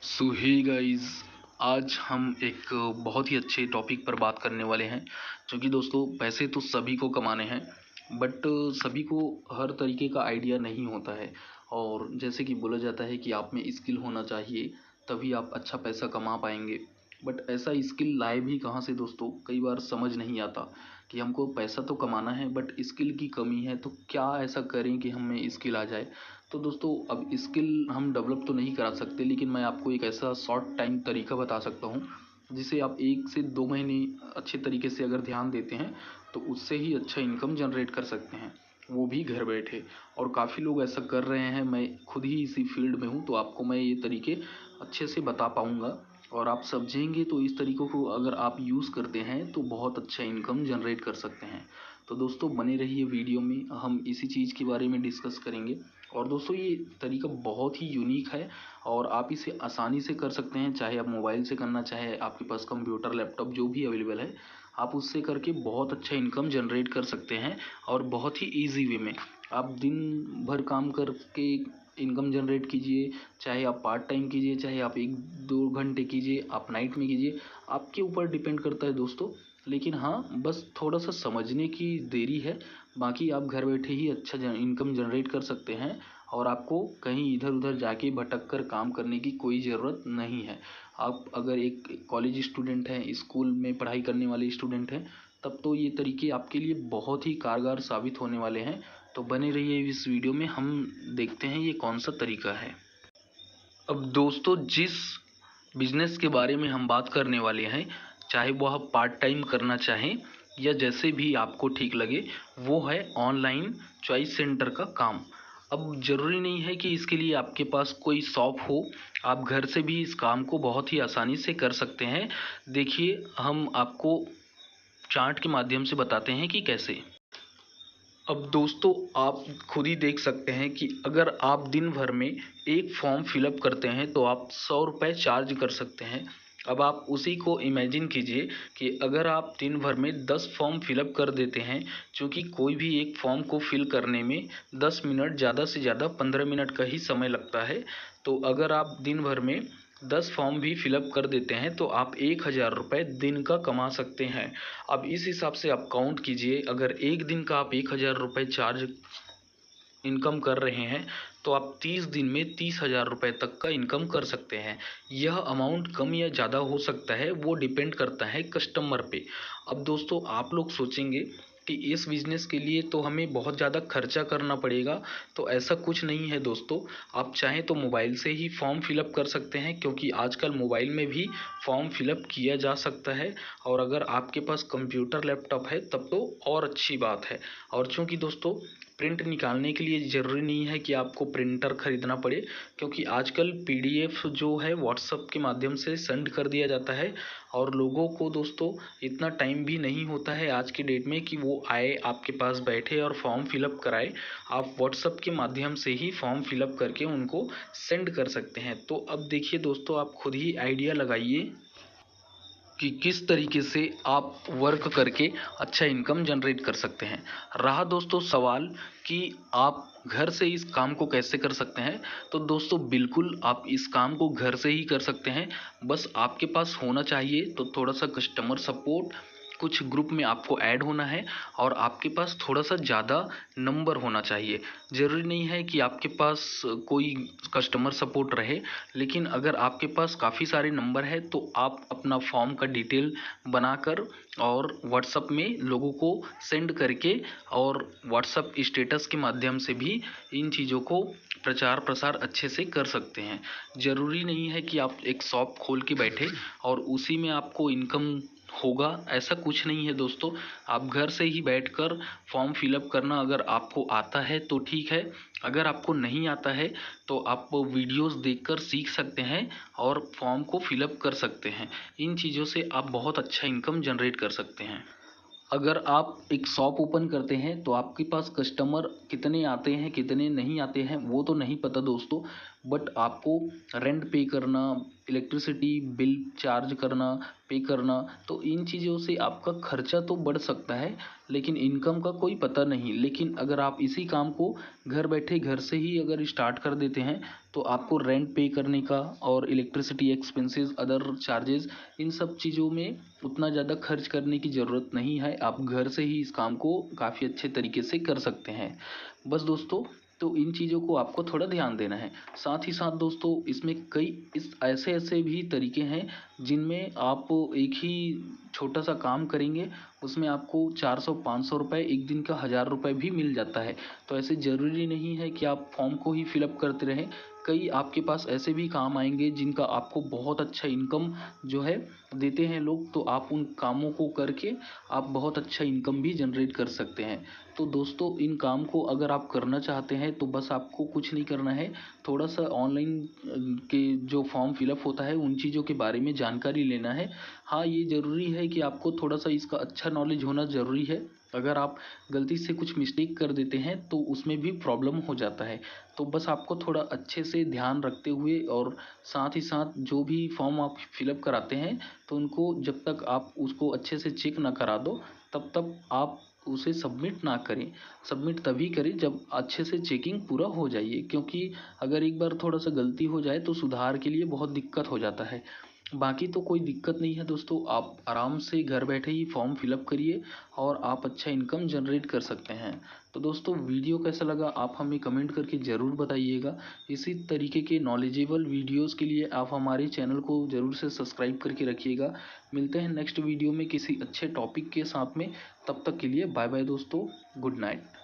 सो hey guys, आज हम एक बहुत ही अच्छे टॉपिक पर बात करने वाले हैं। क्योंकि दोस्तों पैसे तो सभी को कमाने हैं, बट सभी को हर तरीके का आइडिया नहीं होता है। और जैसे कि बोला जाता है कि आप में स्किल होना चाहिए, तभी आप अच्छा पैसा कमा पाएंगे। बट ऐसा स्किल लाए भी कहाँ से दोस्तों, कई बार समझ नहीं आता कि हमको पैसा तो कमाना है बट स्किल की कमी है। तो क्या ऐसा करें कि हमें स्किल आ जाए। तो दोस्तों अब स्किल हम डेवलप तो नहीं करा सकते, लेकिन मैं आपको एक ऐसा शॉर्ट टाइम तरीका बता सकता हूँ जिसे आप 1 से 2 महीने अच्छे तरीके से अगर ध्यान देते हैं तो उससे ही अच्छा इनकम जनरेट कर सकते हैं, वो भी घर बैठे। और काफ़ी लोग ऐसा कर रहे हैं, मैं खुद ही इसी फील्ड में हूँ, तो आपको मैं ये तरीके अच्छे से बता पाऊँगा। और आप समझेंगे तो इस तरीक़ों को अगर आप यूज़ करते हैं तो बहुत अच्छा इनकम जनरेट कर सकते हैं। तो दोस्तों बने रहिए वीडियो में, हम इसी चीज़ के बारे में डिस्कस करेंगे। और दोस्तों ये तरीका बहुत ही यूनिक है और आप इसे आसानी से कर सकते हैं, चाहे आप मोबाइल से करना, चाहे आपके पास कंप्यूटर लैपटॉप जो भी अवेलेबल है, आप उससे करके बहुत अच्छा इनकम जनरेट कर सकते हैं। और बहुत ही ईजी वे में आप दिन भर काम करके इनकम जनरेट कीजिए, चाहे आप पार्ट टाइम कीजिए, चाहे आप 1-2 घंटे कीजिए, आप नाइट में कीजिए, आपके ऊपर डिपेंड करता है दोस्तों। लेकिन हाँ, बस थोड़ा सा समझने की देरी है, बाकी आप घर बैठे ही अच्छा इनकम जनरेट कर सकते हैं। और आपको कहीं इधर उधर जाके भटक कर काम करने की कोई ज़रूरत नहीं है। आप अगर एक कॉलेज स्टूडेंट हैं, स्कूल में पढ़ाई करने वाले स्टूडेंट हैं, तब तो ये तरीके आपके लिए बहुत ही कारगर साबित होने वाले हैं। तो बने रहिए इस वीडियो में, हम देखते हैं ये कौन सा तरीका है। अब दोस्तों जिस बिजनेस के बारे में हम बात करने वाले हैं, चाहे वो आप पार्ट टाइम करना चाहें या जैसे भी आपको ठीक लगे, वो है ऑनलाइन चॉइस सेंटर का काम। अब ज़रूरी नहीं है कि इसके लिए आपके पास कोई शॉप हो, आप घर से भी इस काम को बहुत ही आसानी से कर सकते हैं। देखिए हम आपको चार्ट के माध्यम से बताते हैं कि कैसे। अब दोस्तों आप खुद ही देख सकते हैं कि अगर आप दिन भर में एक फॉर्म फिलअप करते हैं तो आप 100 रुपये चार्ज कर सकते हैं। अब आप उसी को इमेजिन कीजिए कि अगर आप दिन भर में 10 फॉर्म फिलअप कर देते हैं, क्योंकि कोई भी एक फॉर्म को फिल करने में 10 मिनट, ज़्यादा से ज़्यादा 15 मिनट का ही समय लगता है। तो अगर आप दिन भर में 10 फॉर्म भी फिलअप कर देते हैं तो आप 1000 रुपये दिन का कमा सकते हैं। अब इस हिसाब से आप काउंट कीजिए, अगर एक दिन का आप 1000 रुपये चार्ज इनकम कर रहे हैं तो आप 30 दिन में 30,000 रुपये तक का इनकम कर सकते हैं। यह अमाउंट कम या ज़्यादा हो सकता है, वो डिपेंड करता है कस्टमर पे। अब दोस्तों आप लोग सोचेंगे कि इस बिज़नेस के लिए तो हमें बहुत ज़्यादा खर्चा करना पड़ेगा, तो ऐसा कुछ नहीं है दोस्तों। आप चाहें तो मोबाइल से ही फॉर्म फिलअप कर सकते हैं, क्योंकि आजकल मोबाइल में भी फॉर्म फिलअप किया जा सकता है। और अगर आपके पास कंप्यूटर लैपटॉप है तब तो और अच्छी बात है। और चूँकि दोस्तों प्रिंट निकालने के लिए ज़रूरी नहीं है कि आपको प्रिंटर ख़रीदना पड़े, क्योंकि आजकल पीडीएफ जो है व्हाट्सएप के माध्यम से सेंड कर दिया जाता है। और लोगों को दोस्तों इतना टाइम भी नहीं होता है आज की डेट में कि वो आए आपके पास बैठे और फॉर्म फिलअप कराए। आप व्हाट्सएप के माध्यम से ही फॉर्म फिलअप करके उनको सेंड कर सकते हैं। तो अब देखिए दोस्तों, आप खुद ही आइडिया लगाइए कि किस तरीके से आप वर्क करके अच्छा इनकम जनरेट कर सकते हैं। रहा दोस्तों सवाल कि आप घर से इस काम को कैसे कर सकते हैं, तो दोस्तों बिल्कुल आप इस काम को घर से ही कर सकते हैं। बस आपके पास होना चाहिए तो थोड़ा सा कस्टमर सपोर्ट, कुछ ग्रुप में आपको ऐड होना है और आपके पास थोड़ा सा ज़्यादा नंबर होना चाहिए। ज़रूरी नहीं है कि आपके पास कोई कस्टमर सपोर्ट रहे, लेकिन अगर आपके पास काफ़ी सारे नंबर है तो आप अपना फॉर्म का डिटेल बनाकर और व्हाट्सएप में लोगों को सेंड करके और व्हाट्सएप स्टेटस के माध्यम से भी इन चीज़ों को प्रचार प्रसार अच्छे से कर सकते हैं। ज़रूरी नहीं है कि आप एक शॉप खोल के बैठे और उसी में आपको इनकम होगा, ऐसा कुछ नहीं है दोस्तों। आप घर से ही बैठकर फॉर्म फिलअप करना अगर आपको आता है तो ठीक है, अगर आपको नहीं आता है तो आप वीडियोस देखकर सीख सकते हैं और फॉर्म को फिलअप कर सकते हैं। इन चीज़ों से आप बहुत अच्छा इनकम जनरेट कर सकते हैं। अगर आप एक शॉप ओपन करते हैं तो आपके पास कस्टमर कितने आते हैं कितने नहीं आते हैं वो तो नहीं पता दोस्तों, बट आपको रेंट पे करना, इलेक्ट्रिसिटी बिल चार्ज करना, पे करना, तो इन चीज़ों से आपका खर्चा तो बढ़ सकता है लेकिन इनकम का कोई पता नहीं। लेकिन अगर आप इसी काम को घर बैठे घर से ही अगर स्टार्ट कर देते हैं तो आपको रेंट पे करने का और इलेक्ट्रिसिटी एक्सपेंसेस, अदर चार्जेस, इन सब चीज़ों में उतना ज़्यादा खर्च करने की ज़रूरत नहीं है। आप घर से ही इस काम को काफ़ी अच्छे तरीके से कर सकते हैं। बस दोस्तों, तो इन चीज़ों को आपको थोड़ा ध्यान देना है। साथ ही साथ दोस्तों, इसमें कई इस ऐसे ऐसे भी तरीके हैं जिनमें आप एक ही छोटा सा काम करेंगे, उसमें आपको 400-500 रुपये, एक दिन का 1000 रुपये भी मिल जाता है। तो ऐसे ज़रूरी नहीं है कि आप फॉर्म को ही फिलअप करते रहें। कई आपके पास ऐसे भी काम आएंगे जिनका आपको बहुत अच्छा इनकम जो है देते हैं लोग, तो आप उन कामों को करके आप बहुत अच्छा इनकम भी जनरेट कर सकते हैं। तो दोस्तों, इन काम को अगर आप करना चाहते हैं तो बस आपको कुछ नहीं करना है, थोड़ा सा ऑनलाइन के जो फॉर्म फिलअप होता है उन चीज़ों के बारे में जानकारी लेना है। हाँ, ये ज़रूरी है कि आपको थोड़ा सा इसका अच्छा नॉलेज होना ज़रूरी है। अगर आप गलती से कुछ मिस्टेक कर देते हैं तो उसमें भी प्रॉब्लम हो जाता है। तो बस आपको थोड़ा अच्छे से ध्यान रखते हुए और साथ ही साथ जो भी फॉर्म आप फिलअप कराते हैं तो उनको जब तक आप उसको अच्छे से चेक ना करा दो तब तक आप उसे सबमिट ना करें। सबमिट तभी करें जब अच्छे से चेकिंग पूरा हो जाइए, क्योंकि अगर एक बार थोड़ा सा गलती हो जाए तो सुधार के लिए बहुत दिक्कत हो जाता है। बाकी तो कोई दिक्कत नहीं है दोस्तों, आप आराम से घर बैठे ही फॉर्म फिलअप करिए और आप अच्छा इनकम जनरेट कर सकते हैं। तो दोस्तों, वीडियो कैसा लगा आप हमें कमेंट करके ज़रूर बताइएगा। इसी तरीके के नॉलेजेबल वीडियोस के लिए आप हमारे चैनल को ज़रूर से सब्सक्राइब करके रखिएगा। मिलते हैं नेक्स्ट वीडियो में किसी अच्छे टॉपिक के साथ में। तब तक के लिए बाय बाय दोस्तों, गुड नाइट।